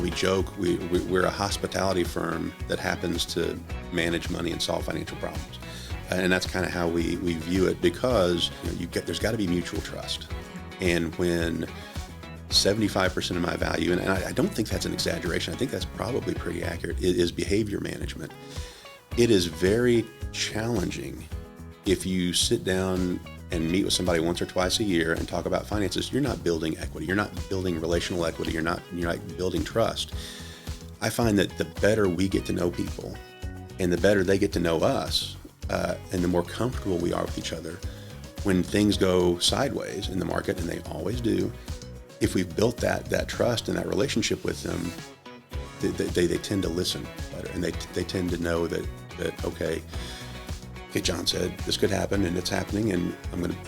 we joke, we're a hospitality firm that happens to manage money and solve financial problems. And that's kind of how we view it, because there's got to be mutual trust. And when 75% of my value, and I don't think that's an exaggeration, I think that's probably pretty accurate, is behavior management. It is very challenging if you sit down and meet with somebody once or twice a year and talk about finances. You're not building equity. You're not building relational equity. You're not building trust. I find that the better we get to know people and the better they get to know us, and the more comfortable we are with each other, when things go sideways in the market, and they always do, if we've built that trust and that relationship with them, they tend to listen better, and they tend to know that okay, John said this could happen, and it's happening, and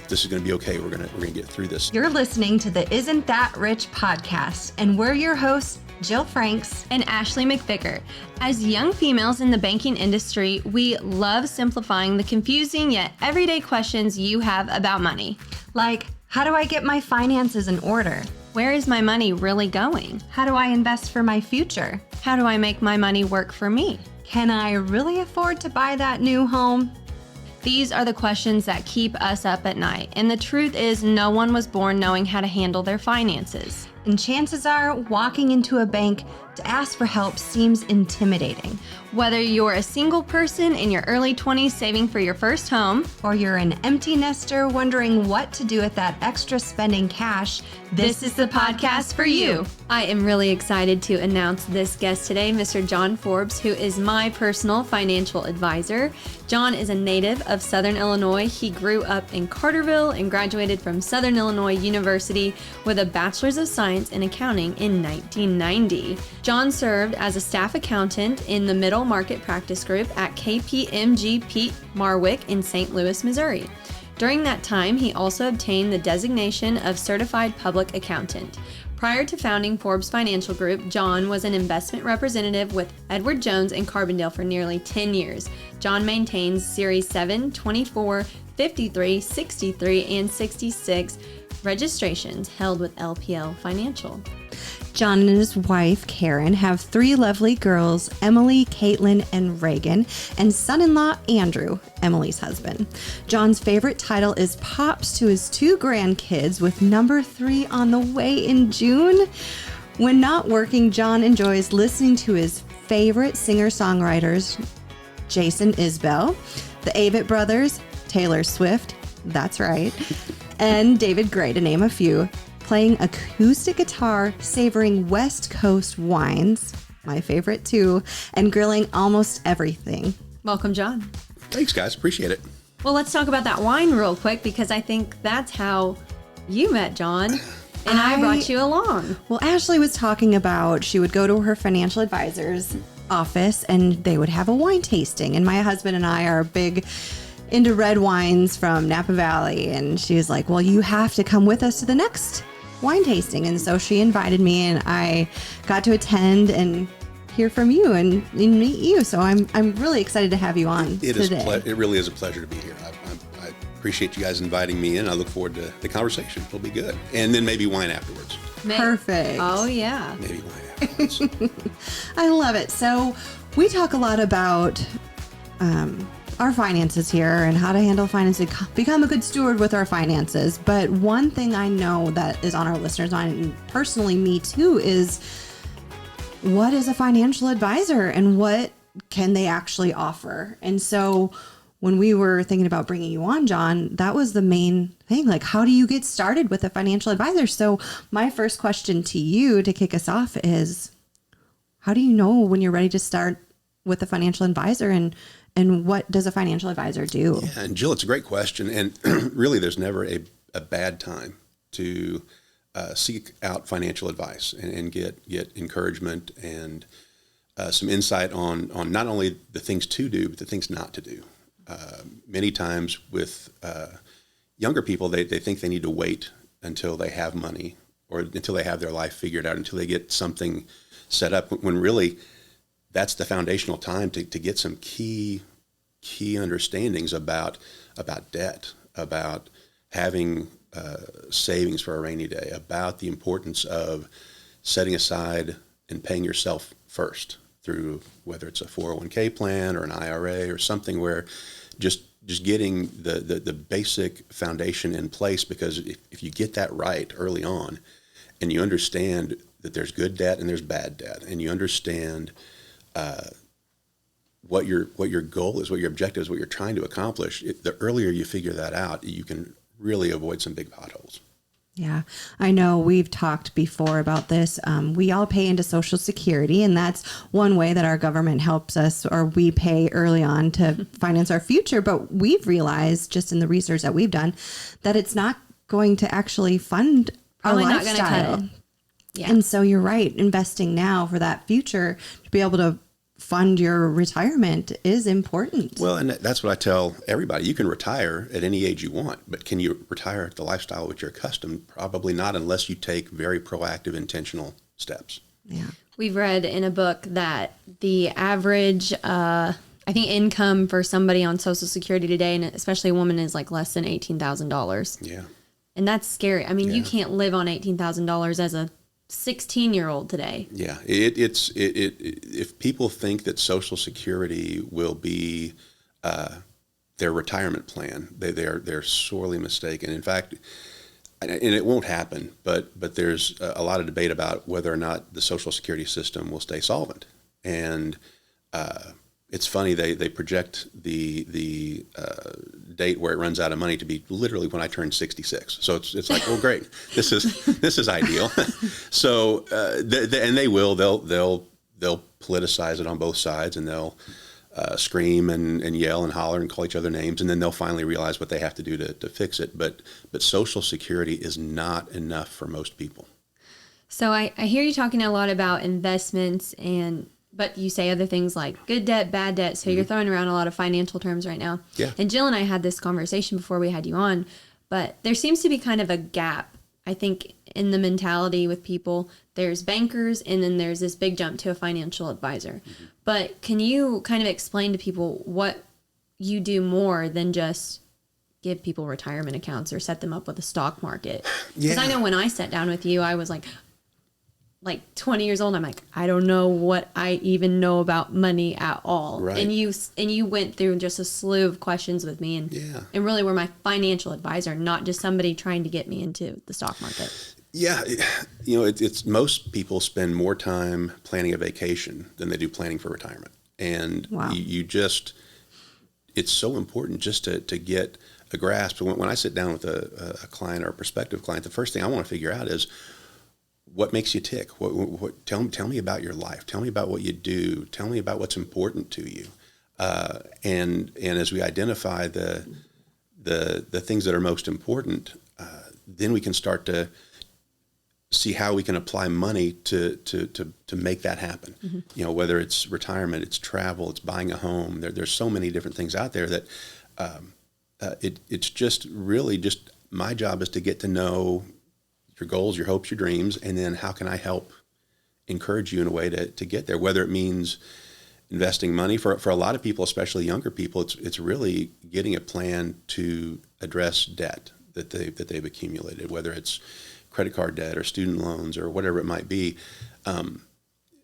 this is gonna be okay. We're gonna get through this. You're listening to the Isn't That Rich podcast, and we're your hosts, Jill Franks and Ashley McVicker. As young females in the banking industry, we love simplifying the confusing yet everyday questions you have about money. Like, how do I get my finances in order? Where is my money really going? How do I invest for my future? How do I make my money work for me? Can I really afford to buy that new home? These are the questions that keep us up at night. And the truth is, no one was born knowing how to handle their finances. And chances are, walking into a bank to ask for help seems intimidating. Whether you're a single person in your early 20s saving for your first home, or you're an empty nester wondering what to do with that extra spending cash, this is the podcast for you. I am really excited to announce this guest today, Mr. John Forbes, who is my personal financial advisor. John is a native of Southern Illinois. He grew up in Carterville and graduated from Southern Illinois University with a Bachelor's of Science in Accounting in 1990. John served as a staff accountant in the Middle Market Practice Group at KPMG Pete Marwick in St. Louis, Missouri. During that time, he also obtained the designation of Certified Public Accountant. Prior to founding Forbes Financial Group, John was an investment representative with Edward Jones in Carbondale for nearly 10 years. John maintains Series 7, 24, 53, 63, and 66 registrations held with LPL Financial. John and his wife, Karen, have 3 lovely girls, Emily, Caitlin, and Reagan, and son-in-law, Andrew, Emily's husband. John's favorite title is Pops to his 2 grandkids, with number 3 on the way in June. When not working, John enjoys listening to his favorite singer-songwriters, Jason Isbell, the Avett Brothers, Taylor Swift, that's right, and David Gray, to name a few, playing acoustic guitar, savoring West Coast wines, my favorite too, and grilling almost everything. Welcome, John. Thanks, guys. Appreciate it. Well, let's talk about that wine real quick, because I think that's how you met John, and I brought you along. Well, Ashley was talking about she would go to her financial advisor's office and they would have a wine tasting, and my husband and I are big into red wines from Napa Valley, and she was like, well, you have to come with us to the next wine tasting. And so she invited me, and I got to attend and hear from you and meet you. So I'm really excited to have you on today. It really is a pleasure to be here. I appreciate you guys inviting me in. I look forward to the conversation. It'll be good. And then maybe wine afterwards. Perfect. Oh, yeah. Maybe wine afterwards. I love it. So we talk a lot about our finances here and how to handle finances, become a good steward with our finances. But one thing I know that is on our listeners' mind, and personally me too, is what is a financial advisor and what can they actually offer? And so when we were thinking about bringing you on, John, that was the main thing. Like, how do you get started with a financial advisor? So my first question to you to kick us off is, how do you know when you're ready to start with a financial advisor, and what does a financial advisor do? Yeah, and Jill, it's a great question. And really, there's never a bad time to seek out financial advice and get encouragement and some insight on not only the things to do, but the things not to do. Many times with younger people, they think they need to wait until they have money or until they have their life figured out, until they get something set up, when really that's the foundational time to get some key understandings about debt, about having savings for a rainy day, about the importance of setting aside and paying yourself first through whether it's a 401k plan or an IRA or something where just getting the basic foundation in place, because if you get that right early on and you understand that there's good debt and there's bad debt, and you understand what your goal is, what your objective is, what you're trying to accomplish, the earlier you figure that out, you can really avoid some big potholes. Yeah, I know we've talked before about this. We all pay into Social Security, and that's one way that our government helps us, or we pay early on to finance our future. But we've realized, just in the research that we've done, that it's not going to actually fund Probably our not going to lifestyle. cut it. Yeah. And so you're right. Investing now for that future to be able to fund your retirement is important. Well, and that's what I tell everybody. You can retire at any age you want, but can you retire at the lifestyle which you're accustomed? Probably not, unless you take very proactive, intentional steps. Yeah. We've read in a book that the average, I think, income for somebody on Social Security today, and especially a woman, is like less than $18,000. Yeah. And that's scary. I mean, you Yeah. can't live on $18,000 as a 16-year-old today. Yeah, if people think that Social Security will be their retirement plan, they're sorely mistaken. In fact, and it won't happen, but there's a lot of debate about whether or not the Social Security system will stay solvent. And it's funny, they project the date where it runs out of money to be literally when I turn 66. So it's like, well, great, this is ideal. So and they'll politicize it on both sides, and they'll scream and yell and holler and call each other names, and then they'll finally realize what they have to do to fix it. But Social Security is not enough for most people. So I hear you talking a lot about investments, but you say other things like good debt, bad debt. So you're throwing around a lot of financial terms right now. Yeah. And Jill and I had this conversation before we had you on, but there seems to be kind of a gap, I think, in the mentality with people. There's bankers, and then there's this big jump to a financial advisor. But can you kind of explain to people what you do more than just give people retirement accounts or set them up with a stock market? Because I know when I sat down with you, I was like 20 years old. I'm like, I don't know what I even know about money at all. Right. And you went through just a slew of questions with me, and really were my financial advisor, not just somebody trying to get me into the stock market. Yeah, it's most people spend more time planning a vacation than they do planning for retirement. And Wow. It's so important just to get a grasp. When I sit down with a client or a prospective client, the first thing I want to figure out is, what makes you tick? Tell me about your life. Tell me about what you do. Tell me about what's important to you. And as we identify the things that are most important, then we can start to see how we can apply money to make that happen. Mm-hmm. Whether it's retirement, it's travel, it's buying a home. There's so many different things out there that it's just really just my job is to get to know your goals, your hopes, your dreams, and then how can I help encourage you in a way to get there, whether it means investing money. For a lot of people, especially younger people, it's really getting a plan to address debt that they've accumulated, whether it's credit card debt or student loans or whatever it might be.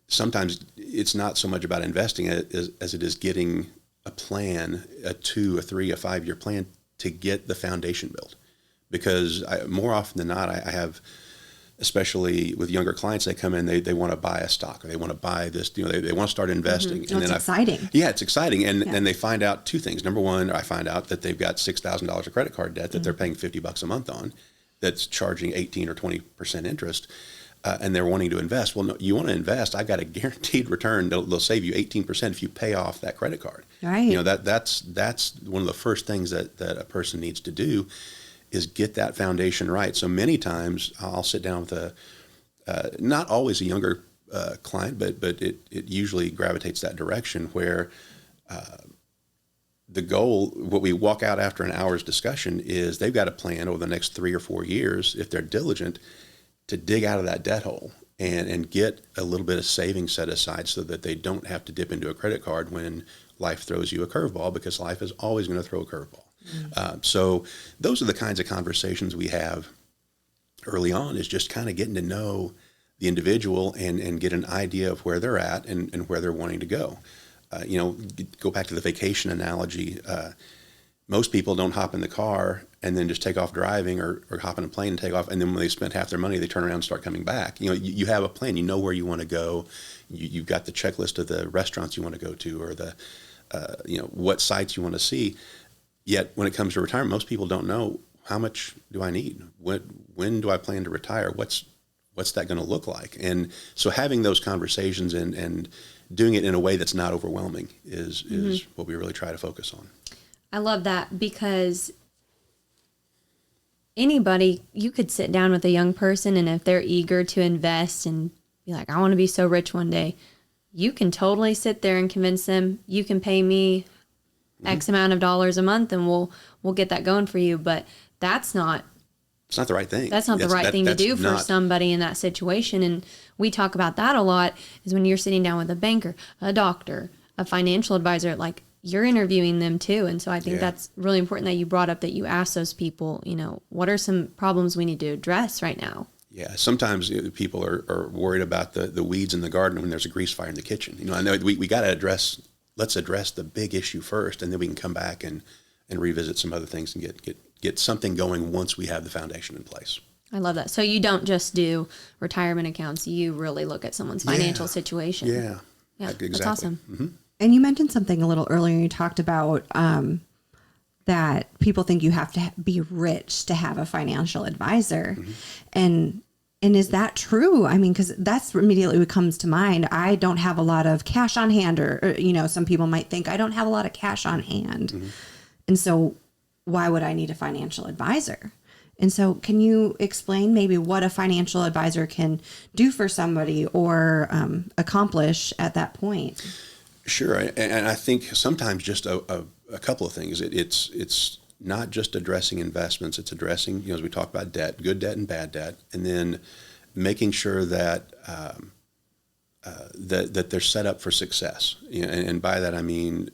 Sometimes it's not so much about investing as it is getting a plan, a 2, a 3, a 5-year plan to get the foundation built. Because more often than not, I have, especially with younger clients, they come in, they want to buy a stock, or they want to buy this, they want to start investing. Mm-hmm. And then exciting. Yeah, it's exciting. And they find out two things. Number one, I find out that they've got $6,000 of credit card debt that they're paying $50 a month on, that's charging 18 or 20% interest. And they're wanting to invest. Well, no, you want to invest, I've got a guaranteed return. They'll save you 18% if you pay off that credit card. Right. That's one of the first things that a person needs to do is get that foundation right. So many times I'll sit down with not always a younger client, but it usually gravitates that direction where the goal, what we walk out after an hour's discussion, is they've got a plan over the next 3 or 4 years, if they're diligent, to dig out of that debt hole and get a little bit of savings set aside so that they don't have to dip into a credit card when life throws you a curveball, because life is always going to throw a curveball. So those are the kinds of conversations we have early on, is just kind of getting to know the individual and get an idea of where they're at and where they're wanting to go. Go back to the vacation analogy. Most people don't hop in the car and then just take off driving or hop in a plane and take off. And then when they spent half their money, they turn around and start coming back. You have a plan. You know where you want to go. You've got the checklist of the restaurants you want to go to or the, what sites you want to see. Yet when it comes to retirement, most people don't know, how much do I need? When do I plan to retire? What's that going to look like? And so having those conversations and doing it in a way that's not overwhelming is what we really try to focus on. I love that, because anybody, you could sit down with a young person, and if they're eager to invest and be like, I want to be so rich one day, you can totally sit there and convince them, you can pay me X amount of dollars a month and we'll get that going for you. But it's not the right thing. That's not the right thing to do for somebody in that situation. And we talk about that a lot, is when you're sitting down with a banker, a doctor, a financial advisor, like, you're interviewing them too. And so I think that's really important that you brought up, that you ask those people, what are some problems we need to address right now? Yeah, sometimes people are worried about the weeds in the garden when there's a grease fire in the kitchen. I know we got to let's address the big issue first, and then we can come back and revisit some other things and get something going once we have the foundation in place. I love that. So you don't just do retirement accounts. You really look at someone's financial situation. Yeah, exactly. That's awesome. Mm-hmm. And you mentioned something a little earlier. You talked about that people think you have to be rich to have a financial advisor. And is that true? I mean, because that's immediately what comes to mind. I don't have a lot of cash on hand, or some people might think I don't have a lot of cash on hand. And so why would I need a financial advisor? And so can you explain maybe what a financial advisor can do for somebody or accomplish at that point? Sure, and I think sometimes just a couple of things. It's not just addressing investments; it's addressing, as we talk about debt, good debt and bad debt, and then making sure that that they're set up for success. And by that I mean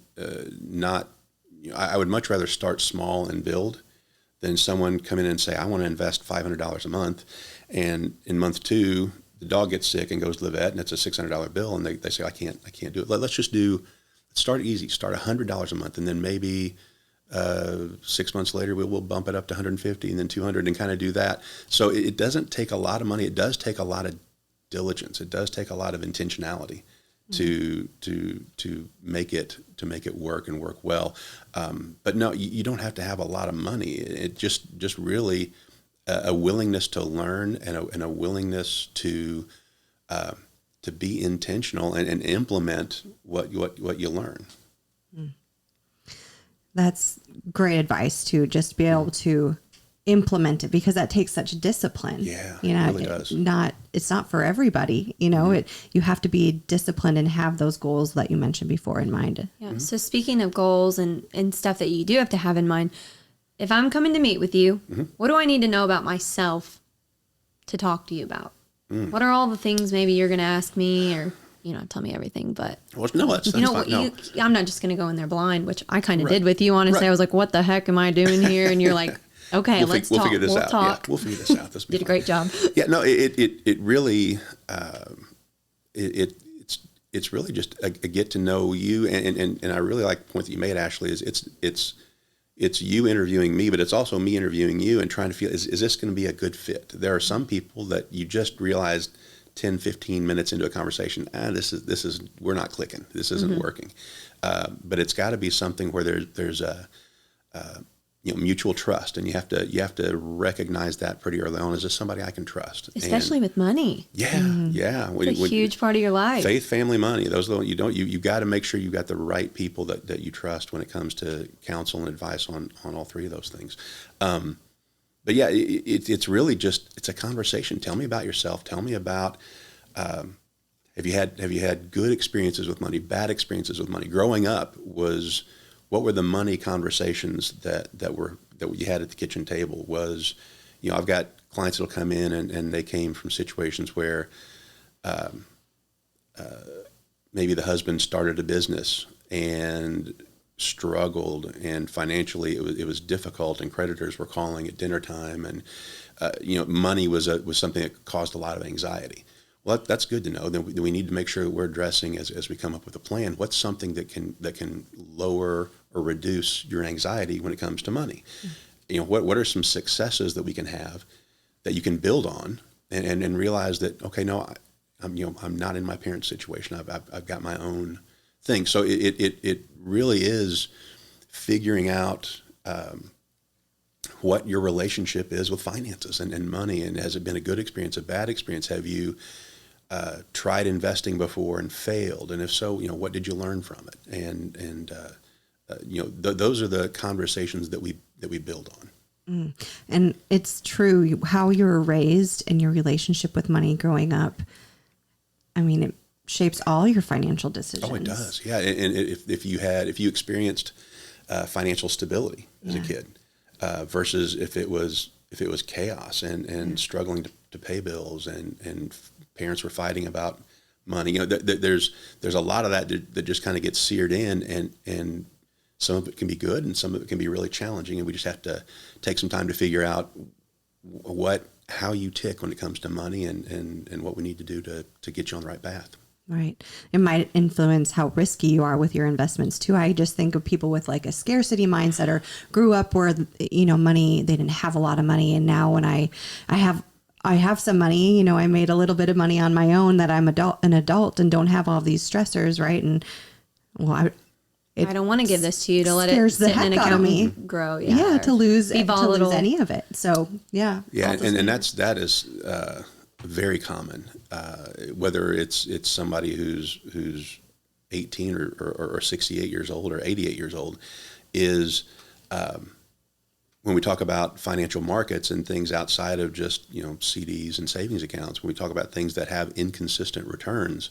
not. I would much rather start small and build than someone come in and say, I want to invest $500 a month, and in month 2. The dog gets sick and goes to the vet, and it's a $600 bill, and they say, I can't do it. Let's start easy, start $100 a month, and then maybe 6 months later we'll bump it up to 150 and then 200 and kind of do that. So it doesn't take a lot of money. It does take a lot of diligence. It does take a lot of intentionality to make it work and work well. But no, you don't have to have a lot of money. It just really a willingness to learn and a willingness to be intentional and implement what you learn. That's great advice, to just be able to implement it, because that takes such discipline. Yeah, it really does. It's not for everybody. You have to be disciplined and have those goals that you mentioned before in mind. Yeah. So speaking of goals and stuff that you do have to have in mind, if I'm coming to meet with you, what do I need to know about myself to talk to you about? What are all the things maybe you're going to ask me, or, tell me everything, but that's fine. No. I'm not just going to go in there blind, which I kind of did with you, honestly. Right. I was like, what the heck am I doing here? And you're like, okay, let's talk. We'll figure this out. Talk. Yeah, we'll figure this out. Did a great job. Yeah, no, it really, it's really just a get to know you. And I really like the point that you made, Ashley, is it's you interviewing me, but it's also me interviewing you and trying to feel, is this going to be a good fit? There are some people that you just realized 10, 15 minutes into a conversation, we're not clicking. This isn't working. But it's got to be something where there's a mutual trust, and you have to recognize that pretty early on. Is this somebody I can trust? Especially with money. Yeah, yeah. It's a huge part of your life. Faith, family, money. Those are the, you got to make sure you've got the right people that you trust when it comes to counsel and advice on all three of those things. But yeah, it's really just, it's a conversation. Tell me about yourself. Tell me about, have you had good experiences with money, bad experiences with money? Growing up, what were the money conversations that you had at the kitchen table? Was, I've got clients that'll come in and they came from situations where maybe the husband started a business and struggled, and financially it was difficult, and creditors were calling at dinner time, and money was something that caused a lot of anxiety. Well, that's good to know. Then we need to make sure that we're addressing as we come up with a plan. What's something that can lower or reduce your anxiety when it comes to money? What are some successes that we can have that you can build on and realize that, okay, no, I'm not in my parents' situation. I've got my own thing. So it really is figuring out what your relationship is with finances and money, and has it been a good experience, a bad experience? Have you tried investing before and failed? And if so, what did you learn from it? And those are the conversations that we build on. And it's true how you were raised and your relationship with money growing up. I mean, it shapes all your financial decisions. Oh, it does. Yeah. And if you experienced financial stability as a kid versus if it was chaos and struggling to pay bills and parents were fighting about money, there's a lot of that just kind of gets seared in, and some of it can be good and some of it can be really challenging, and we just have to take some time to figure out how you tick when it comes to money and what we need to do to get you on the right path. Right. It might influence how risky you are with your investments too. I just think of people with like a scarcity mindset or grew up where, money, they didn't have a lot of money. And now when I have some money, I made a little bit of money on my own, that I'm an adult and don't have all these stressors. Right. And I don't want to give this to you to let it scares the sit in an heck out of account me. and grow. Yeah. To lose volatile. any of it. So yeah. Yeah. And that is very common, whether it's somebody who's 18 or 68 years old or 88 years old, is when we talk about financial markets and things outside of just CDs and savings accounts, when we talk about things that have inconsistent returns,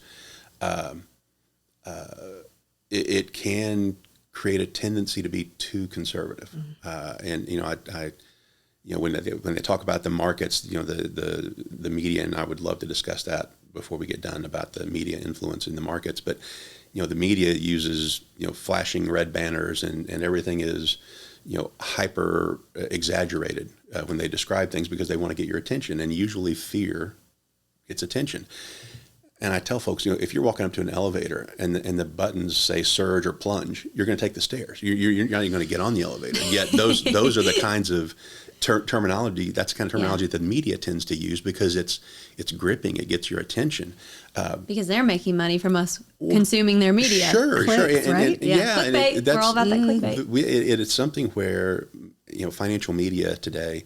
it can create a tendency to be too conservative. When they talk about the markets, the media, and I would love to discuss that before we get done about the media influence in the markets. But, the media uses, flashing red banners and everything is, hyper exaggerated when they describe things because they want to get your attention, and usually fear gets attention. And I tell folks, if you're walking up to an elevator and the buttons say surge or plunge, you're going to take the stairs. You're not even going to get on the elevator. Yet those are the kinds of terminology. That's the kind of terminology that the media tends to use because it's gripping. It gets your attention. Because they're making money from us consuming their media. Sure, Clicks, sure. right? Clickbait. We're all about that clickbait. It is something where financial media today,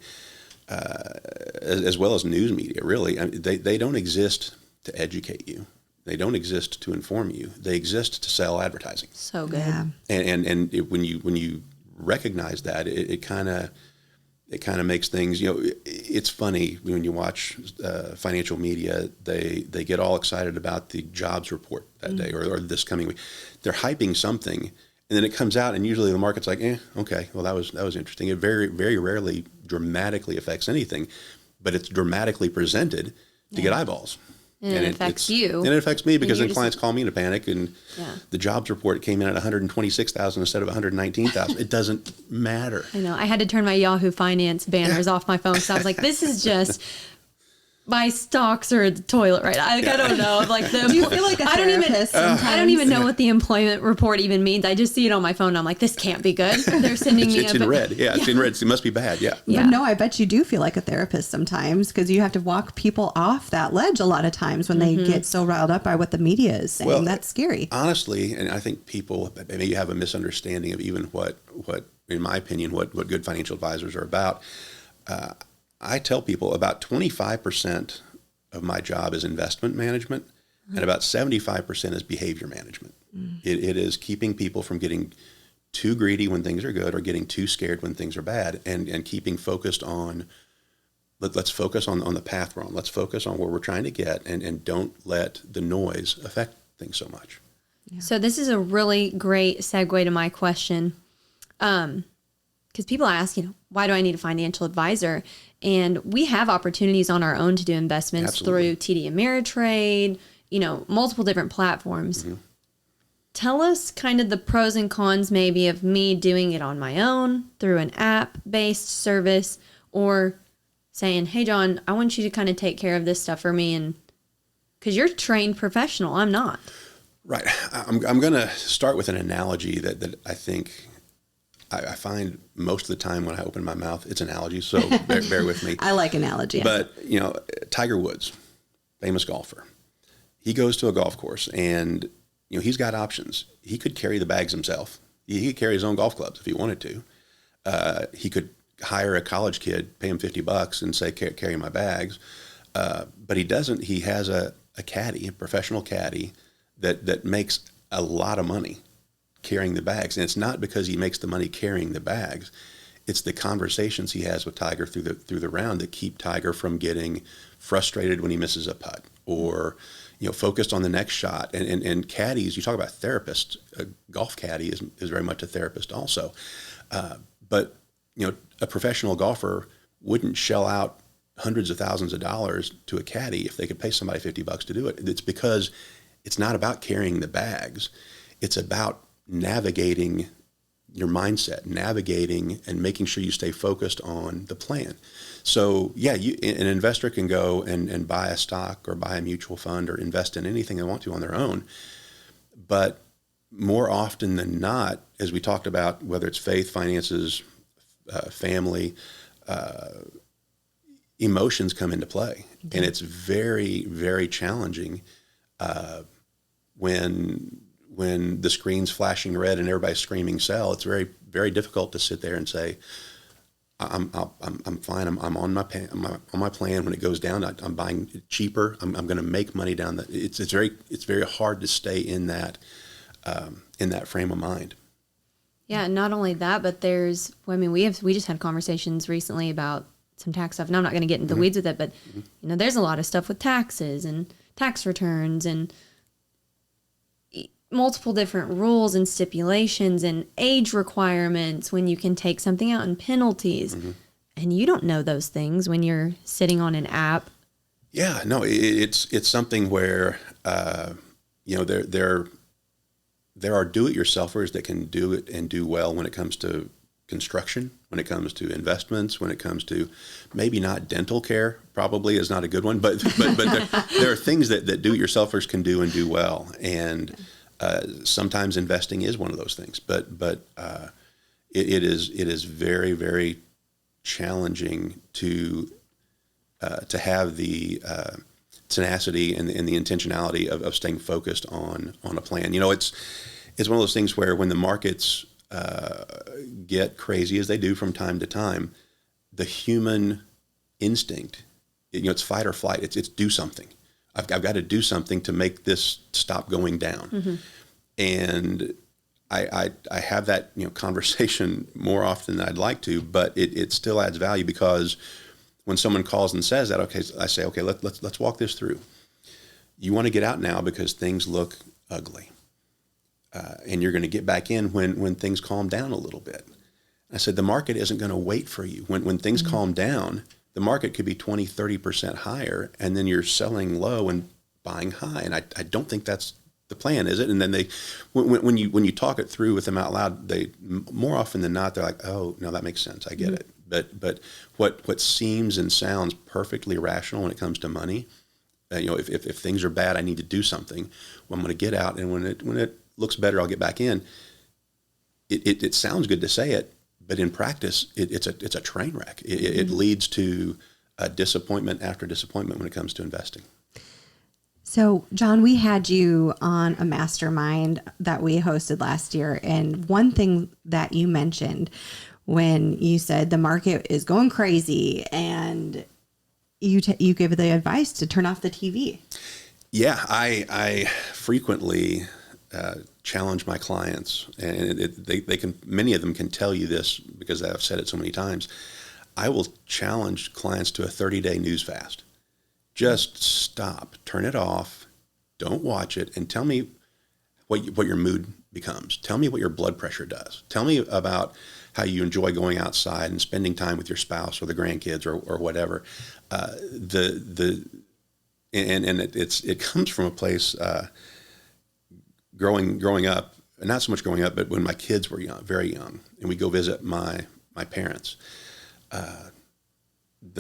as well as news media, really, they don't exist to educate you. They don't exist to inform you. They exist to sell advertising. So good. Yeah. When you recognize that, it kind of makes things. It's funny when you watch financial media. They get all excited about the jobs report that day or this coming week. They're hyping something, and then it comes out, and usually the market's like, okay, well that was interesting. It very very rarely dramatically affects anything, but it's dramatically presented to get eyeballs. And it affects you. And it affects me because then clients call me in a panic, and Yeah. the jobs report came in at 126,000 instead of 119,000. It doesn't matter. I know. I had to turn my Yahoo Finance banners off my phone. So I was like, this is just my stocks are the toilet right now. I don't know. Like Do you feel like a therapist sometimes? I don't even know what the employment report even means. I just see it on my phone. And I'm like, this can't be good. They're sending me It's in red. Yeah, it's in red. It must be bad. Yeah. Yeah. But no, I bet you do feel like a therapist sometimes because you have to walk people off that ledge a lot of times when they get so riled up by what the media is saying. Well, That's scary. Honestly, and I think people maybe have a misunderstanding of even what in my opinion, what good financial advisors are about. I tell people about 25% of my job is investment management, and about 75% is behavior management. It is keeping people from getting too greedy when things are good or getting too scared when things are bad, and keeping focused on, let's focus on the path we're on. Let's focus on where we're trying to get, and don't let the noise affect things so much. So this is a really great segue to my question. Because people ask, why do I need a financial advisor? And we have opportunities on our own to do investments Absolutely. through TD Ameritrade, multiple different platforms. Tell us kind of the pros and cons maybe of me doing it on my own through an app-based service, or saying, hey, John, I want you to kind of take care of this stuff for me and Because you're a trained professional. I'm not. Right. I'm going to start with an analogy that I think I find most of the time when I open my mouth, it's analogy. So bear with me. I like analogy. But, Tiger Woods, famous golfer, he goes to a golf course and, he's got options. He could carry the bags himself. He could carry his own golf clubs if he wanted to. He could hire a college kid, pay him $50 and say, carry my bags. But he doesn't. He has a caddy, a professional caddy that makes a lot of money carrying the bags. And it's not because he makes the money carrying the bags. It's the conversations he has with Tiger through the round that keep Tiger from getting frustrated when he misses a putt or, focused on the next shot. And caddies, you talk about therapists, a golf caddy is very much a therapist also. But a professional golfer wouldn't shell out hundreds of thousands of dollars to a caddy if they could pay somebody $50 to do it. It's because it's not about carrying the bags. It's about navigating your mindset, navigating and making sure you stay focused on the plan. So yeah, an investor can go and buy a stock or buy a mutual fund or invest in anything they want to on their own. But more often than not, as we talked about, whether it's faith, finances, family, emotions come into play. Mm-hmm. And it's very, very challenging when the screen's flashing red and everybody's screaming sell. It's very, very difficult to sit there and say, I'm fine. I'm on my plan. When it goes down, I'm buying it cheaper. I'm going to make money down. It's very hard to stay in that frame of mind. Yeah, and not only that, but we just had conversations recently about some tax stuff, and I'm not going to get into the weeds with it, but there's a lot of stuff with taxes and tax returns and multiple different rules and stipulations and age requirements when you can take something out and penalties. Mm-hmm. And you don't know those things when you're sitting on an app. Yeah, no, it's something where, there are do-it-yourselfers that can do it and do well when it comes to construction, when it comes to investments, when it comes to maybe not dental care, probably is not a good one, but there are things that do-it-yourselfers can do and do well. And sometimes investing is one of those things, but it is very, very challenging to have the tenacity and the intentionality of staying focused on a plan. It's one of those things where when the markets get crazy as they do from time to time, the human instinct, it's fight or flight. It's do something. I've got to do something to make this stop going down. Mm-hmm. And I have that conversation more often than I'd like to, but it still adds value because when someone calls and says that, I say, let's walk this through. You want to get out now because things look ugly. And you're going to get back in when things calm down a little bit. I said, the market isn't going to wait for you. When things mm-hmm. calm down, the market could be 20, 30% higher, and then you're selling low and buying high. And I don't think that's the plan, is it? And then when you talk it through with them out loud, they more often than not, they're like, oh, no, that makes sense. I get mm-hmm. it. But what seems and sounds perfectly rational when it comes to money, if things are bad, I need to do something. Well, I'm going to get out, and when it looks better, I'll get back in. It sounds good to say it, but in practice, it's a train wreck. It mm-hmm. leads to disappointment after disappointment when it comes to investing. So, John, we had you on a mastermind that we hosted last year, and one thing that you mentioned when you said the market is going crazy, and you gave the advice to turn off the TV. Yeah, I frequently challenge my clients, and they can. Many of them can tell you this because I've said it so many times. I will challenge clients to a 30-day news fast. Just stop, turn it off, don't watch it, and tell me what your mood becomes. Tell me what your blood pressure does. Tell me about how you enjoy going outside and spending time with your spouse or the grandkids or whatever. It comes from a place growing up, not so much growing up, but when my kids were young, very young, and we go visit my parents.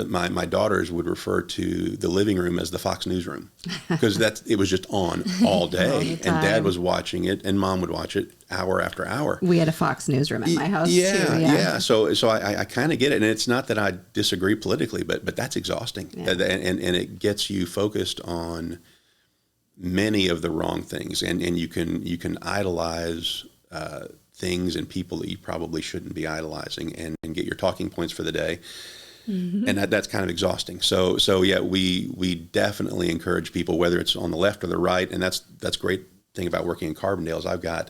my daughters would refer to the living room as the Fox News room because it was just on all day, and Dad was watching it, and Mom would watch it hour after hour. We had a Fox newsroom at my house too. Yeah. So I kind of get it, and it's not that I disagree politically, but that's exhausting, and it gets you focused on many of the wrong things, and you can idolize things and people that you probably shouldn't be idolizing, and get your talking points for the day. Mm-hmm. And that's kind of exhausting. So yeah, we definitely encourage people, whether it's on the left or the right, and that's great thing about working in Carbondale is I've got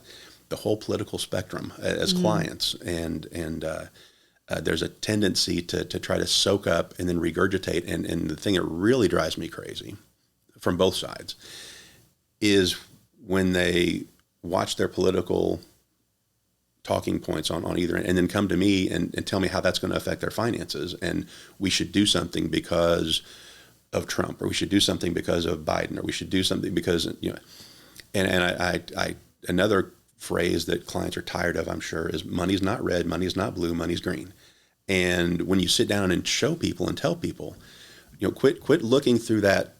the whole political spectrum as clients, and there's a tendency to try to soak up and then regurgitate, and the thing that really drives me crazy from both sides is when they watch their political talking points on either end, and then come to me and tell me how that's going to affect their finances, and we should do something because of Trump, or we should do something because of Biden, or we should do something because, and I another phrase that clients are tired of, I'm sure, is money's not red, money's not blue, money's green. And when you sit down and show people and tell people, quit looking through that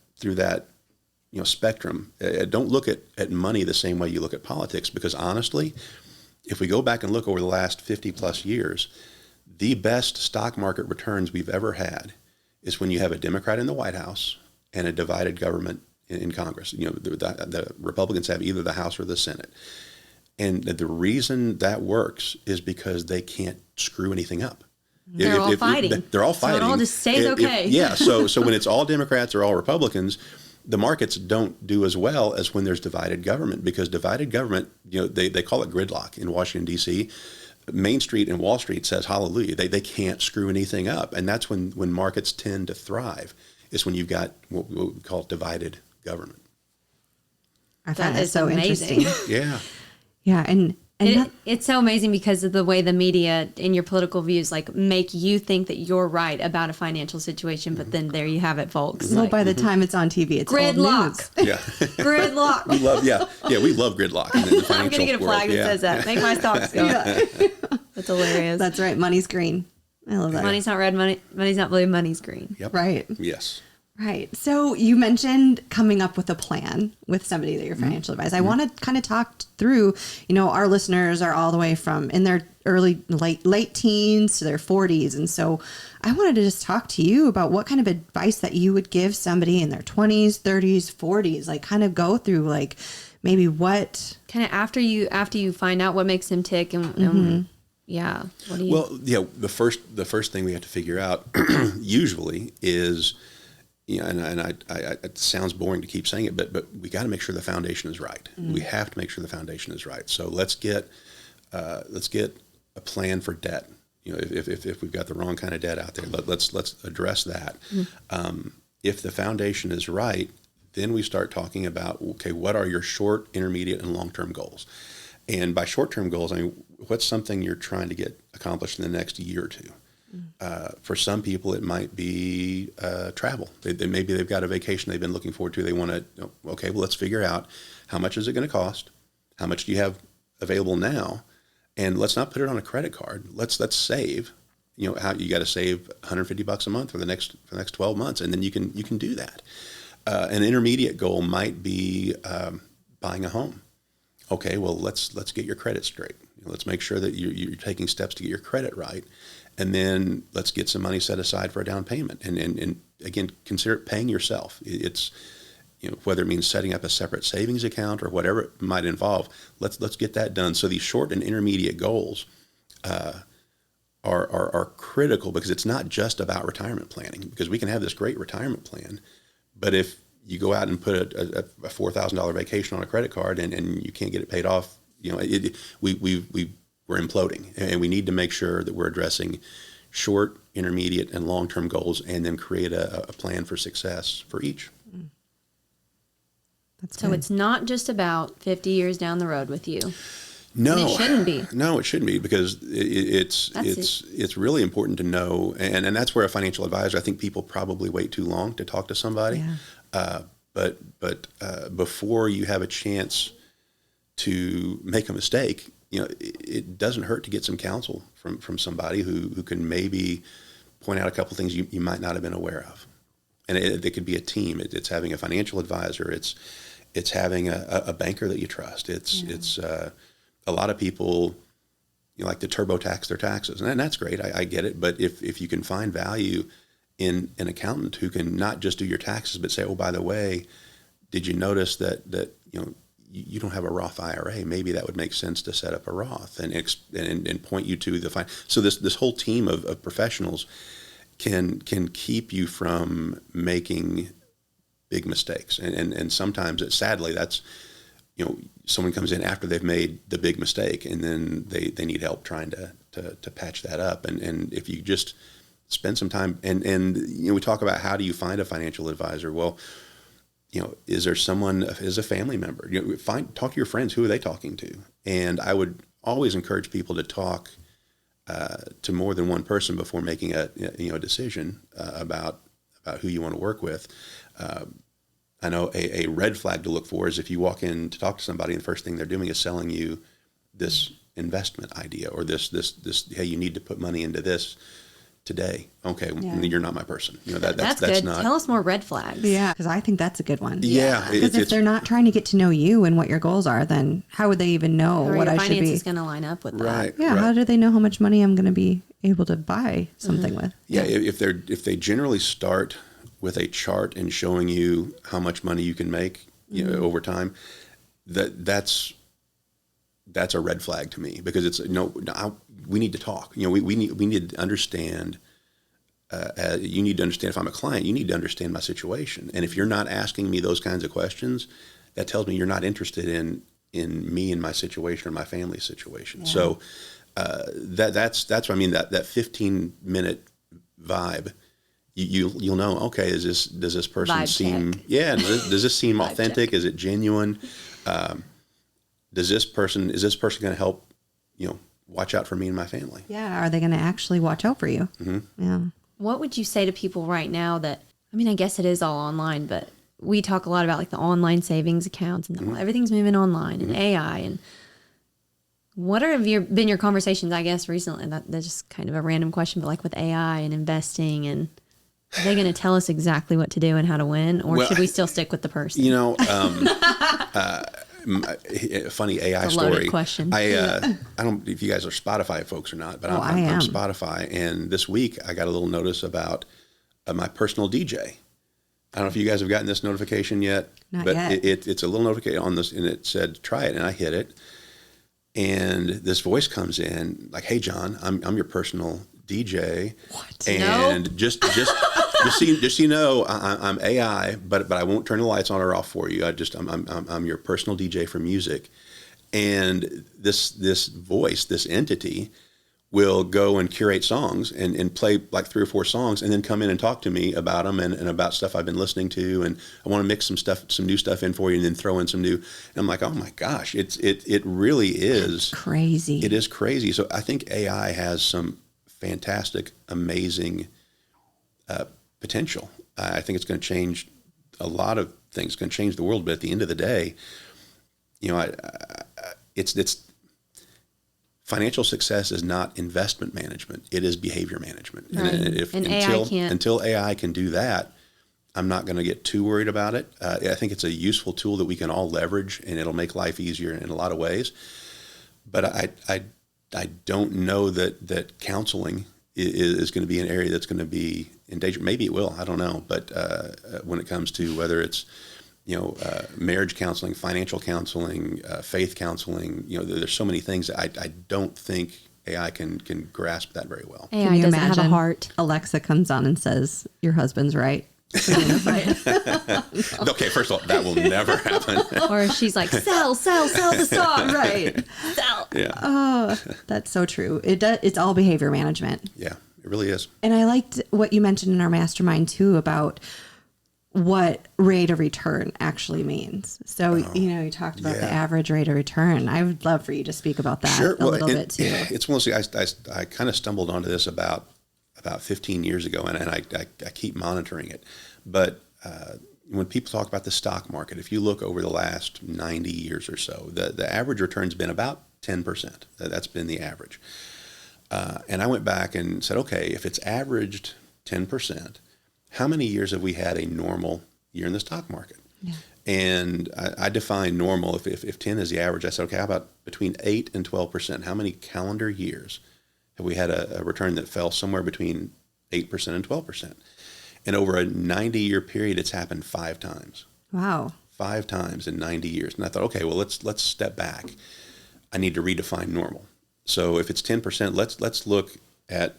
spectrum. Don't look at money the same way you look at politics, because honestly, if we go back and look over the last 50 plus years, the best stock market returns we've ever had is when you have a Democrat in the White House and a divided government in Congress. The Republicans have either the House or the Senate. And the reason that works is because they can't screw anything up. They're all fighting. They're all fighting. So it all just stays okay. So when it's all Democrats or all Republicans, the markets don't do as well as when there's divided government, because divided government, they call it gridlock in Washington, D.C. Main Street and Wall Street says hallelujah. They can't screw anything up. And that's when markets tend to thrive, is when you've got what we call divided government. I find that so amazing. Interesting. Yeah. Yeah. And it's so amazing because of the way the media and your political views make you think that you're right about a financial situation, but then there you have it, folks. Well, by the time it's on TV, it's gridlock. Yeah, gridlock. we love gridlock in the financial I'm gonna get a flag that says that. Make my stocks go. That's hilarious. That's right. Money's green. I love that. Money's not red. Money's not blue. Money's green. Yep. Right. Yes. Right. So you mentioned coming up with a plan with somebody that you're financial advisor. I want to kind of talk through, our listeners are all the way from in their late teens to their 40s. And so I wanted to just talk to you about what kind of advice that you would give somebody in their 20s, 30s, 40s, kind of go through maybe what kind of after you find out what makes them tick and yeah. What do you? Well, the first thing we have to figure out usually is, and I it sounds boring to keep saying it, but we got to make sure the foundation is right. We have to make sure the foundation is right. So let's get a plan for debt. If we've got the wrong kind of debt out there, let's address that. If the foundation is right, then we start talking about, okay, what are your short, intermediate, and long-term goals? And by short-term goals, I mean, what's something you're trying to get accomplished in the next year or two? For some people, it might be travel. Maybe they've got a vacation they've been looking forward to. They want to, okay, well, let's figure out how much is it going to cost? How much do you have available now? And let's not put it on a credit card. Let's save. How you got to save $150 a month for the next 12 months, and then you can do that. An intermediate goal might be buying a home. Okay, well, let's get your credit straight. Let's make sure that you're taking steps to get your credit right. And then let's get some money set aside for a down payment. And again, consider paying yourself. It's, whether it means setting up a separate savings account or whatever it might involve, let's get that done. So these short and intermediate goals are critical, because it's not just about retirement planning, because we can have this great retirement plan, but if you go out and put a $4,000 vacation on a credit card and you can't get it paid off, we're imploding, and we need to make sure that we're addressing short, intermediate, and long-term goals, and then create a plan for success for each. So it's not just about 50 years down the road with you. No, and it shouldn't be. No, it shouldn't be, because it's really important to know, and that's where a financial advisor, I think people probably wait too long to talk to somebody. Yeah. But before you have a chance to make a mistake, it doesn't hurt to get some counsel from somebody who can maybe point out a couple things you might not have been aware of. And it could be a team. It's having a financial advisor. It's having a banker that you trust. It's a lot of people, like to TurboTax their taxes, and that's great. I get it. But if you can find value in an accountant who can not just do your taxes, but say, oh, by the way, did you notice that you don't have a Roth IRA? Maybe that would make sense to set up a Roth and point you to the so this whole team of professionals can keep you from making big mistakes. And sometimes sadly that's, someone comes in after they've made the big mistake, and then they need help trying to patch that up. And if you just spend some time and we talk about how do you find a financial advisor? Well, is there someone as a family member? Talk to your friends. Who are they talking to? And I would always encourage people to talk to more than one person before making a decision about who you want to work with. I know a red flag to look for is if you walk in to talk to somebody and the first thing they're doing is selling you this investment idea or this hey, you need to put money into this today. Okay, you're not my person. That's good. not. Tell us more red flags. Yeah, because I think that's a good one. Yeah, because if they're not trying to get to know you and what your goals are, then how would they even know or what your I should be? finance is going to line up with that. Right. Yeah. Right. How do they know how much money I'm going to be able to buy something with? Yeah. If they generally start with a chart and showing you how much money you can make, over time, that's a red flag to me, because it's we need to talk. We need to understand. You need to understand, if I'm a client, you need to understand my situation. And if you're not asking me those kinds of questions, that tells me you're not interested in me and my situation or my family's situation. Yeah. So that's what I mean. That 15-minute vibe. You'll know, okay, does this person Vibe seem, check. yeah, does this seem authentic? Check. Is it genuine? Is this person going to help, watch out for me and my family? Yeah. Are they going to actually watch out for you? Mm-hmm. Yeah. What would you say to people right now that, I guess it is all online, but we talk a lot about like the online savings accounts and everything's moving online and AI, and what have been your conversations, I guess, recently? That's just kind of a random question, but like with AI and investing, and are they going to tell us exactly what to do and how to win, or should we still stick with the person? Funny AI it's a loaded story. Question. I don't know if you guys are Spotify folks or not, but I'm Spotify. And this week I got a little notice about my personal DJ. I don't know if you guys have gotten this notification yet, but it's a little notification on this, and it said, try it. And I hit it. And this voice comes in like, hey, John, I'm your personal DJ. What? And nope. just so you know, I'm AI, but I won't turn the lights on or off for you. I'm your personal DJ for music. And this voice, this entity, will go and curate songs and play like 3 or 4 songs, and then come in and talk to me about them and about stuff I've been listening to, and I want to mix some new stuff in for you, and then throw in some new. And I'm like, oh my gosh, it really is crazy. It is crazy. So I think AI has some fantastic, amazing potential. I think it's going to change a lot of things. It's going to change the world. But at the end of the day, it's financial success is not investment management. It is behavior management. Right. Until AI can do that, I'm not going to get too worried about it. I think it's a useful tool that we can all leverage, and it'll make life easier in a lot of ways. But I don't know that counseling is going to be an area that's going to be in danger. Maybe it will. I don't know. But when it comes to whether it's marriage counseling, financial counseling, faith counseling, there's so many things that I don't think AI can grasp that very well. AI doesn't have a heart. Alexa comes on and says, your husband's right. Okay, first of all, that will never happen. Or she's like, sell the stock. Right. Sell. Yeah. Oh, that's so true. It's all behavior management. Yeah, it really is. And I liked what you mentioned in our mastermind too about what rate of return actually means. So, you talked about the average rate of return. I would love for you to speak about that a little bit too. It's one of those, I kind of stumbled onto this about 15 years ago, and I keep monitoring it. But when people talk about the stock market, if you look over the last 90 years or so, the average return's been about 10%. That's been the average. And I went back and said, okay, if it's averaged 10%, how many years have we had a normal year in the stock market? Yeah. And I define normal, if 10 is the average, I said, okay, how about between 8 and 12%? How many calendar years have we had a return that fell somewhere between 8% and 12%? And over a 90-year period, it's happened 5 times. Wow. 5 times in 90 years. And I thought, okay, well, let's step back. I need to redefine normal. So if it's 10%, let's look at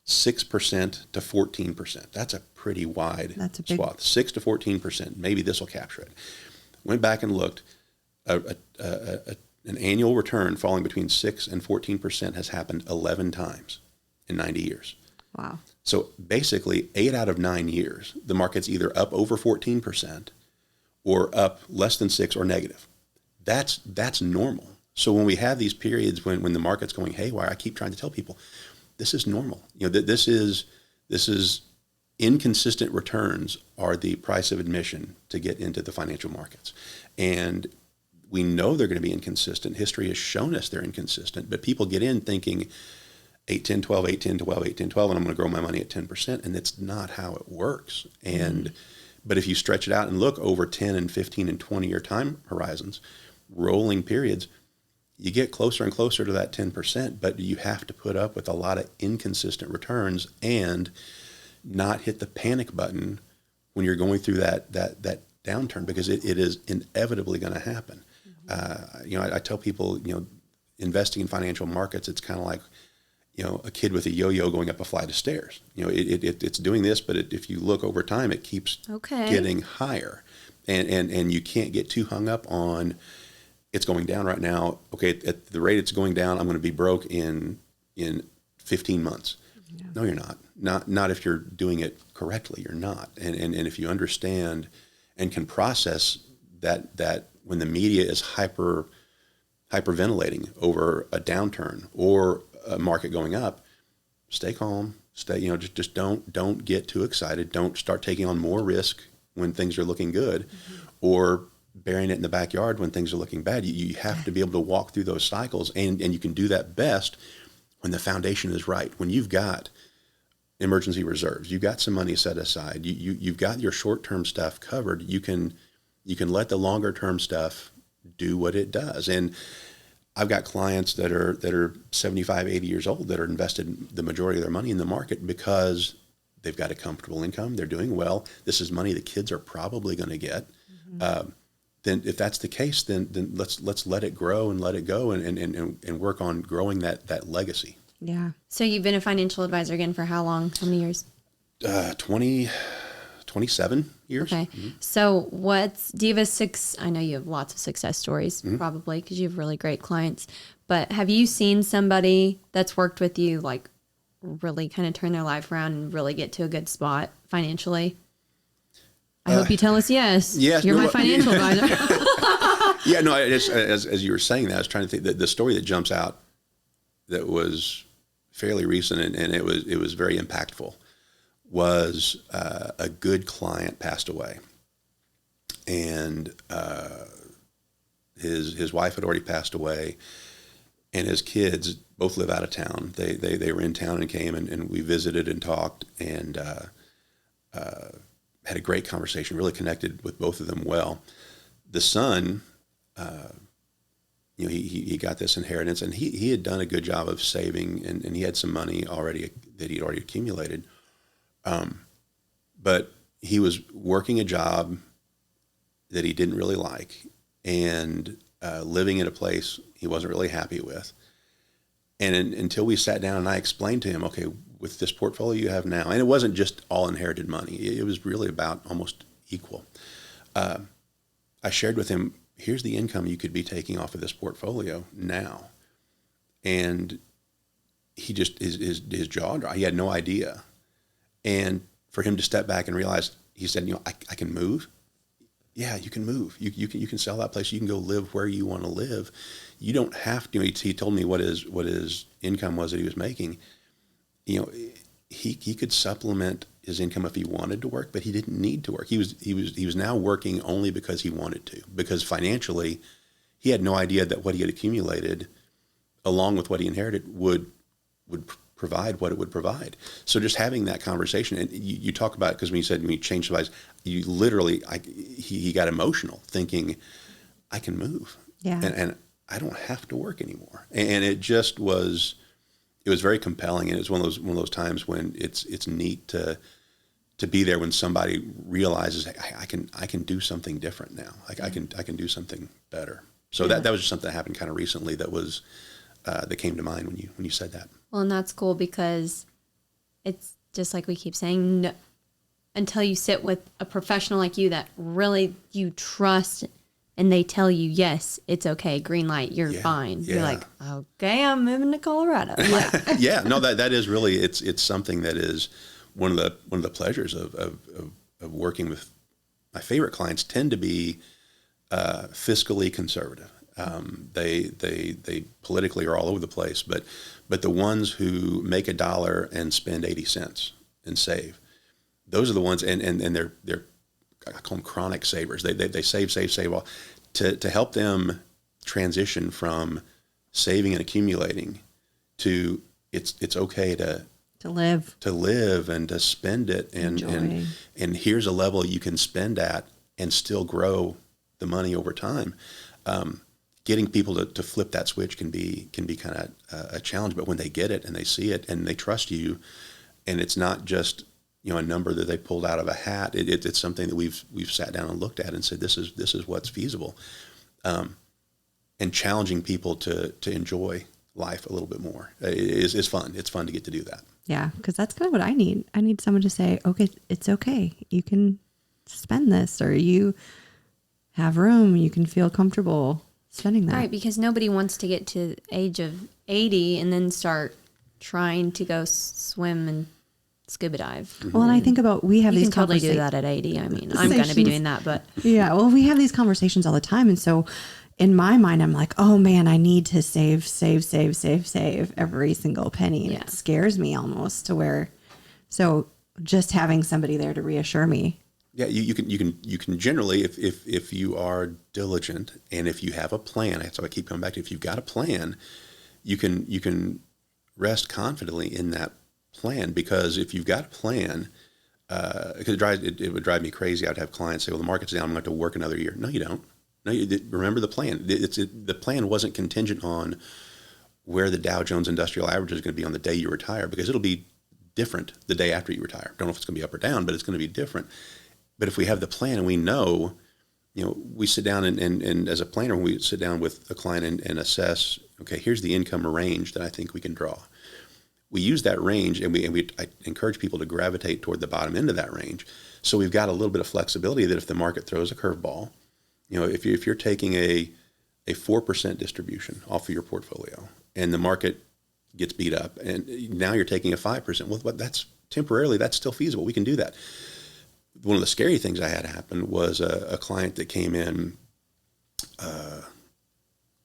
6% to 14%. That's a pretty wide swath. 6 to 14%. Maybe this will capture it. Went back and looked. An annual return falling between 6 and 14% has happened 11 times in 90 years. Wow. So basically, 8 out of 9 years, the market's either up over 14% or up less than 6 or negative. That's normal. So when we have these periods when the market's going haywire, I keep trying to tell people, this is normal. This is inconsistent returns are the price of admission to get into the financial markets. And we know they're going to be inconsistent. History has shown us they're inconsistent, but people get in thinking 8, 10, 12, 8, 10, 12, 8, 10, 12, and I'm going to grow my money at 10%. And that's not how it works. And, but if you stretch it out and look over 10 and 15 and 20-year time horizons, rolling periods, you get closer and closer to that 10%, but you have to put up with a lot of inconsistent returns and not hit the panic button when you're going through that downturn, because it is inevitably going to happen. I tell people, investing in financial markets, it's kind of like, a kid with a yo-yo going up a flight of stairs. It's doing this, but if you look over time, it keeps getting higher, and you can't get too hung up on it's going down right now. Okay, at the rate it's going down, I'm going to be broke in 15 months. Yeah. No, you're not. Not if you're doing it correctly. You're not. And if you understand and can process that when the media is hyperventilating over a downturn or a market going up, stay calm. Just don't get too excited. Don't start taking on more risk when things are looking good, or burying it in the backyard when things are looking bad. You have to be able to walk through those cycles, and you can do that best when the foundation is right. When you've got emergency reserves, you've got some money set aside, you've got your short-term stuff covered, you can let the longer-term stuff do what it does. And I've got clients that are 75, 80 years old that are invested the majority of their money in the market because they've got a comfortable income, they're doing well. This is money the kids are probably going to get. Then if that's the case, then let's let it grow and let it go and work on growing that legacy. Yeah. So you've been a financial advisor again for how long? How many years? 27 years. Okay. Mm-hmm. So do you have I know you have lots of success stories, probably, because you have really great clients, but have you seen somebody that's worked with you like really kind of turn their life around and really get to a good spot financially? I hope you tell us yes. Yes. You're my financial advisor. Yeah, no, as you were saying that, I was trying to think that the story that jumps out that was fairly recent and it was very impactful was a good client passed away. And his wife had already passed away, and his kids both live out of town. They were in town and came and we visited and talked and had a great conversation, really connected with both of them well. The son, he got this inheritance, and he had done a good job of saving, and he had some money already that he'd already accumulated. But he was working a job that he didn't really like, and living in a place he wasn't really happy with. And until we sat down and I explained to him, okay, with this portfolio you have now, and it wasn't just all inherited money, it was really about almost equal. I shared with him, here's the income you could be taking off of this portfolio now. And he just, his jaw dropped. He had no idea. And for him to step back and realize, he said, I can move. Yeah, you can move. You can sell that place. You can go live where you want to live. You don't have to. He told me what his income was that he was making. He could supplement his income if he wanted to work, but he didn't need to work. He was now working only because he wanted to, because financially he had no idea that what he had accumulated along with what he inherited would provide what it would provide. So just having that conversation, and you talk about, because when you said when you changed the advice, you literally, he got emotional thinking, I can move, and I don't have to work anymore. And it just was, it was very compelling, and it was one of those times when it's neat to be there when somebody realizes, hey, I can do something different now. I can do something better. So that was just something that happened kind of recently that was that came to mind when you said that. Well, and that's cool because it's just like we keep saying, no, until you sit with a professional like you that really you trust and they tell you, yes, it's okay, green light, you're fine. Yeah. You're like, okay, I'm moving to Colorado. Yeah, no, that is really, it's something that is one of the pleasures of working with my favorite clients tend to be fiscally conservative. They politically are all over the place, but the ones who make $1 and spend 80 cents and save, those are the ones, and they're I call them chronic savers. They save all to help them transition from saving and accumulating to it's okay to live and to spend it and here's a level you can spend at and still grow the money over time. Getting people to flip that switch can be kind of a challenge, but when they get it and they see it and they trust you, and it's not just a number that they pulled out of a hat, it's something that we've sat down and looked at and said this is what's feasible, and challenging people to enjoy life a little bit more is fun. It's fun to get to do that. Yeah, because that's kind of what I need. I need someone to say, okay, it's okay. You can spend this, or you have room. You can feel comfortable spending that. Right, because nobody wants to get to the age of 80 and then start trying to go swim and scuba dive. Well, and I think about, we have You these can totally do conversations. that at 80. I mean, I'm going to be doing that, but Yeah, well, we have these conversations all the time. And so in my mind, I'm like, oh man, I need to save every single penny. And Yeah. it scares me almost to where, so just having somebody there to reassure me. Yeah, you can generally, if you are diligent and if you have a plan, so I keep coming back to, if you've got a plan, you can rest confidently in that plan, because if you've got a plan, because it would drive me crazy. I'd have clients say, well, the market's down, I'm going to have to work another year. No, you don't. No, remember the plan. The plan wasn't contingent on where the Dow Jones Industrial Average is going to be on the day you retire, because it'll be different the day after you retire. Don't know if it's going to be up or down, but it's going to be different. But if we have the plan and we know, we sit down and as a planner, we sit down with a client and assess, okay, here's the income range that I think we can draw. We use that range, and I encourage people to gravitate toward the bottom end of that range. So we've got a little bit of flexibility that if the market throws a curveball, if you're taking a 4% distribution off of your portfolio and the market gets beat up and now you're taking a 5%, well, but that's temporarily, that's still feasible. We can do that. One of the scary things I had happen was a client that came in,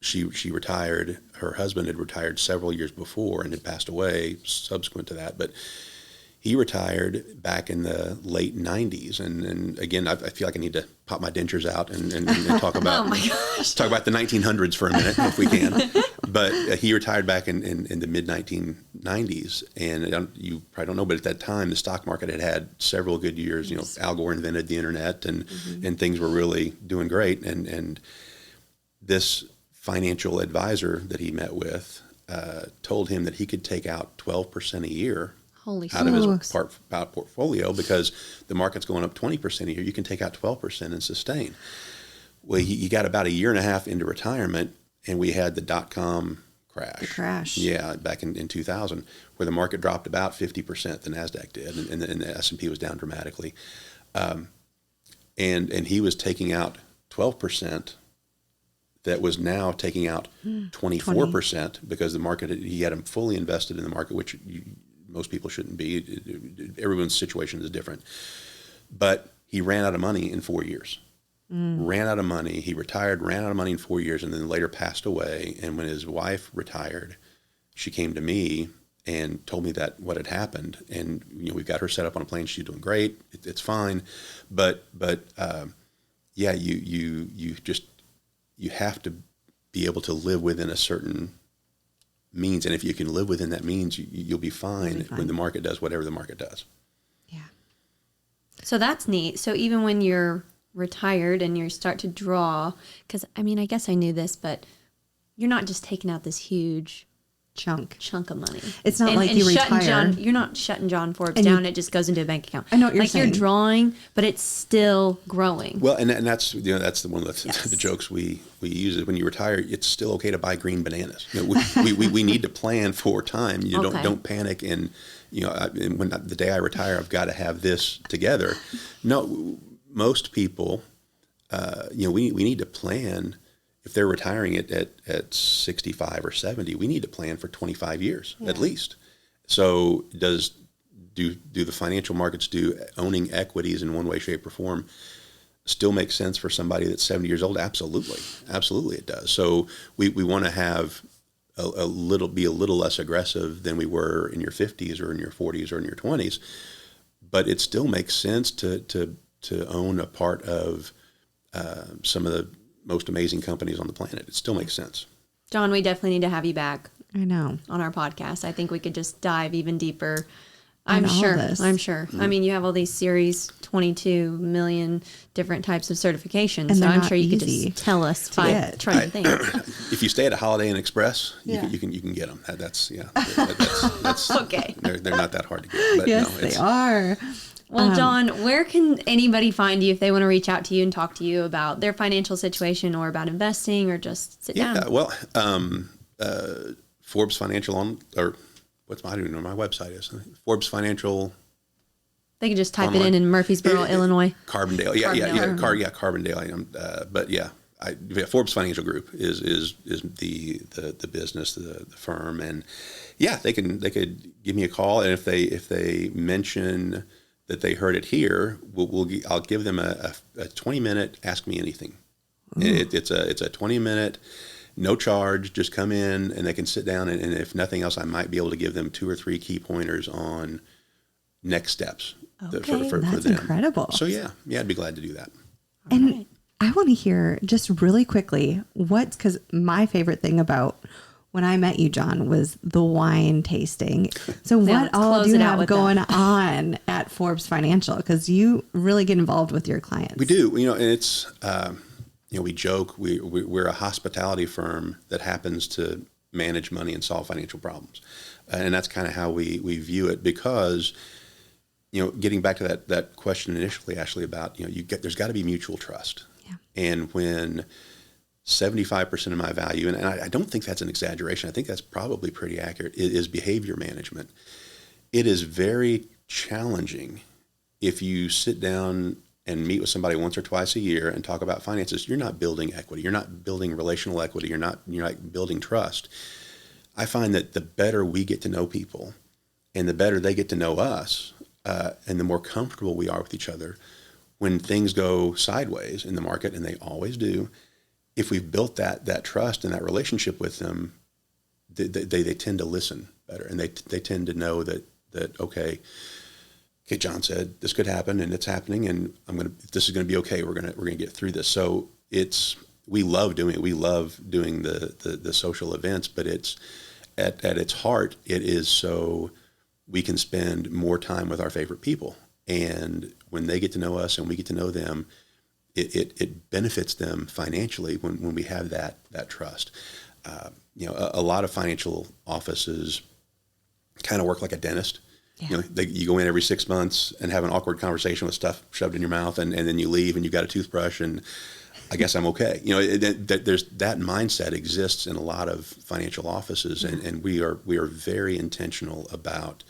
she retired. Her husband had retired several years before and had passed away subsequent to that, but he retired back in the late 90s. And again, I feel like I need to pop my dentures out and talk about talk about the 1900s for a minute if we can. But he retired back in the mid 1990s, and you probably don't know, but at that time the stock market had several good years. Al Gore invented the internet, and things were really doing great. And this financial advisor that he met with told him that he could take out 12% a year out of his portfolio, because the market's going up 20% a year. You can take out 12% and sustain. Well, he got about a year and a half into retirement, and we had the dot-com crash. The crash. Yeah, back in 2000, where the market dropped about 50%, the NASDAQ did, and the S&P was down dramatically. And he was taking out 12%, that was now taking out 24%, because the market, he had him fully invested in the market, which most people shouldn't be. Everyone's situation is different. But he ran out of money in 4 years. Ran out of money. He retired, ran out of money in 4 years, and then later passed away. And when his wife retired, she came to me and told me that what had happened. And we've got her set up on a plane. She's doing great. It's fine. But yeah, you have to be able to live within a certain means. And if you can live within that means, you'll be fine when the market does whatever the market does. Yeah. So that's neat. So even when you're retired and you start to draw, because I mean, I guess I knew this, but you're not just taking out this huge chunk of money. It's not like you retire. You're not shutting John Forbes down. It just goes into a bank account. I know what you're saying. You're drawing, but it's still growing. Well, and that's one of the jokes we use is when you retire, it's still okay to buy green bananas. We need to plan for time. Don't panic and when the day I retire, I've got to have this together. No, most people, we need to plan. If they're retiring at 65 or 70, we need to plan for 25 years at least. So do the financial markets, do owning equities in one way, shape, or form still make sense for somebody that's 70 years old? Absolutely. Absolutely it does. So we want to have be a little less aggressive than we were in your 50s or in your 40s or in your 20s. But it still makes sense to own a part of some of the most amazing companies on the planet. It still makes sense. John, we definitely need to have you back. I know. On our podcast. I think we could just dive even deeper. I'm sure. Mm-hmm. I mean, you have all these series, 22 million different types of certifications. And so I'm sure you could easy just tell us five trying things. If you stay at a Holiday Inn Express, you can get them. That's Okay. They're not that hard to get. But yes, they are. Well, John, where can anybody find you if they want to reach out to you and talk to you about their financial situation or about investing or just sit down? Yeah, well, Forbes Financial I don't even know what my website is. Forbes Financial. They can just type it in Murfreesboro, Illinois. Carbondale. Carbondale. But yeah, Forbes Financial Group is the business, the firm, and yeah, they could give me a call, and if they mention that they heard it here, I'll give them a 20-minute Ask Me Anything. It's a 20-minute, no charge. Just come in and they can sit down, and if nothing else, I might be able to give them 2 or 3 key pointers on next steps for that's them. Incredible. So yeah, I'd be glad to do that. And I want to hear just really quickly because my favorite thing about when I met you, John, was the wine tasting. So what all do you have going on at Forbes Financial? Because you really get involved with your clients. We do, and it's, we joke, we're a hospitality firm that happens to manage money and solve financial problems. And that's kind of how we view it because, getting back to that question initially, Ashley, about, there's got to be mutual trust. Yeah. And when 75% of my value, and I don't think that's an exaggeration, I think that's probably pretty accurate, is behavior management. It is very challenging if you sit down and meet with somebody once or twice a year and talk about finances. You're not building equity. You're not building relational equity. You're not building trust. I find that the better we get to know people and the better they get to know us, and the more comfortable we are with each other, when things go sideways in the market, and they always do, if we've built that trust and that relationship with them, they tend to listen better, and they tend to know that okay, John said this could happen, and it's happening, and this is gonna be okay. We're gonna get through this. So we love doing it. We love doing the social events, but it's at its heart, it is so we can spend more time with our favorite people, and when they get to know us and we get to know them, it benefits them financially when we have that trust. A lot of financial offices kind of work like a dentist. Yeah. You go in every 6 months and have an awkward conversation with stuff shoved in your mouth, and then you leave and you got a toothbrush and I guess I'm okay. There's that mindset exists in a lot of financial offices, and we are very intentional about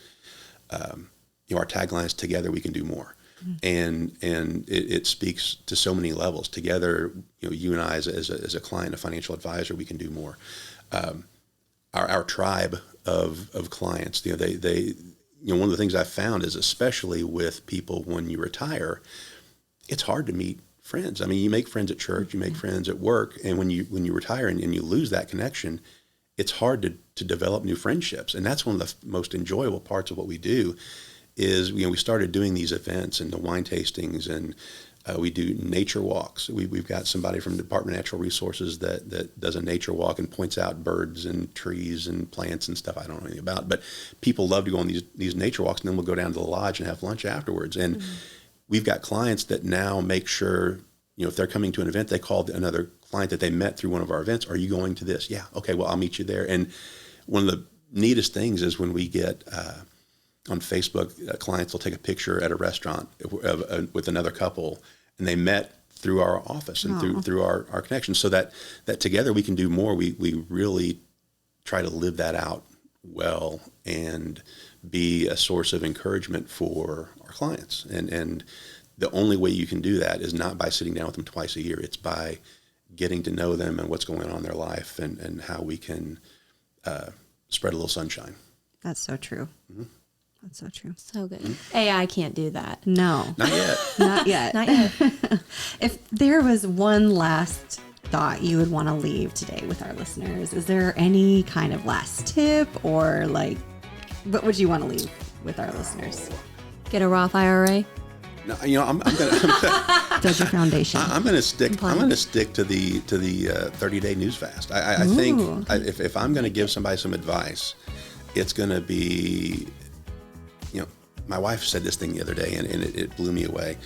our tagline is "Together we can do more." And it speaks to so many levels. Together, you and I as a client, a financial advisor, we can do more. Our tribe of clients, they one of the things I've found is, especially with people when you retire, it's hard to meet friends. I mean, you make friends at church, you make friends at work, and when you retire and you lose that connection, it's hard to develop new friendships. And that's one of the most enjoyable parts of what we do. Is we started doing these events and the wine tastings and We do nature walks. We've got somebody from the Department of Natural Resources that does a nature walk and points out birds and trees and plants and stuff I don't know anything about. But people love to go on these nature walks, and then we'll go down to the lodge and have lunch afterwards. And we've got clients that now make sure, if they're coming to an event, they call another client that they met through one of our events. Are you going to this? Yeah. Okay, well, I'll meet you there. And one of the neatest things is when we get on Facebook, clients will take a picture at a restaurant with another couple, and they met through our office and through our connection, so that together we can do more. We really try to live that out well and be a source of encouragement for our clients. And the only way you can do that is not by sitting down with them twice a year. It's by getting to know them and what's going on in their life and how we can spread a little sunshine. That's so true. Mm-hmm. That's so true. So good. AI can't do that. No. Not yet. Not yet. Not yet. If there was one last thought you would want to leave today with our listeners, is there any kind of last tip or what would you want to leave with our listeners? Get a Roth IRA. No, I'm gonna Build your foundation. I'm gonna stick to the 30-day news fast. I think if I'm gonna give somebody some advice, it's gonna be, my wife said this thing the other day, and it blew me away.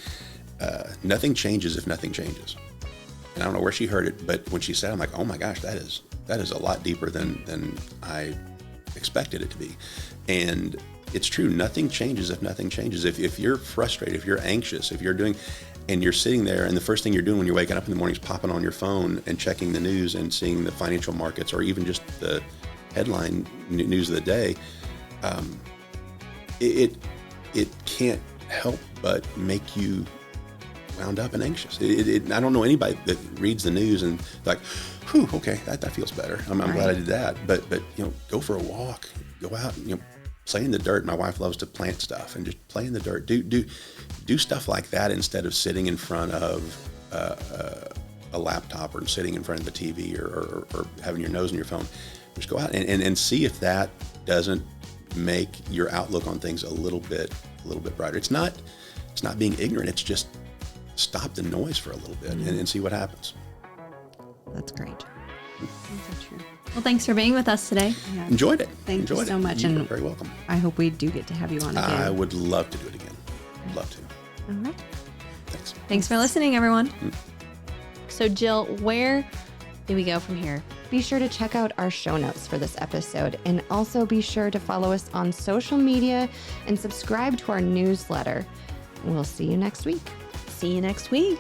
Nothing changes if nothing changes. And I don't know where she heard it, but when she said it, I'm like, oh my gosh, that is a lot deeper than I expected it to be. And it's true. Nothing changes if nothing changes. If you're frustrated, if you're anxious, if you're doing, and you're sitting there, and the first thing you're doing when you're waking up in the morning is popping on your phone and checking the news and seeing the financial markets or even just the headline news of the day, it can't help but make you wound up and anxious. I don't know anybody that reads the news and like, whew, okay, that feels better. I'm glad I did that. But go for a walk, go out, play in the dirt. My wife loves to plant stuff and just play in the dirt. Do stuff like that instead of sitting in front of a laptop or sitting in front of the TV or having your nose in your phone. Just go out and see if that doesn't make your outlook on things a little bit brighter. It's not being ignorant. It's just stop the noise for a little bit and see what happens. That's great. That's so true. Well, thanks for being with us today. Yeah. Enjoyed it. Thank you so much. You're very welcome. I hope we do get to have you on again. I would love to do it again. Love to. All right. Thanks. Thanks for listening, everyone. So, Jill, where do we go from here? Be sure to check out our show notes for this episode, and also be sure to follow us on social media and subscribe to our newsletter. We'll see you next week. See you next week.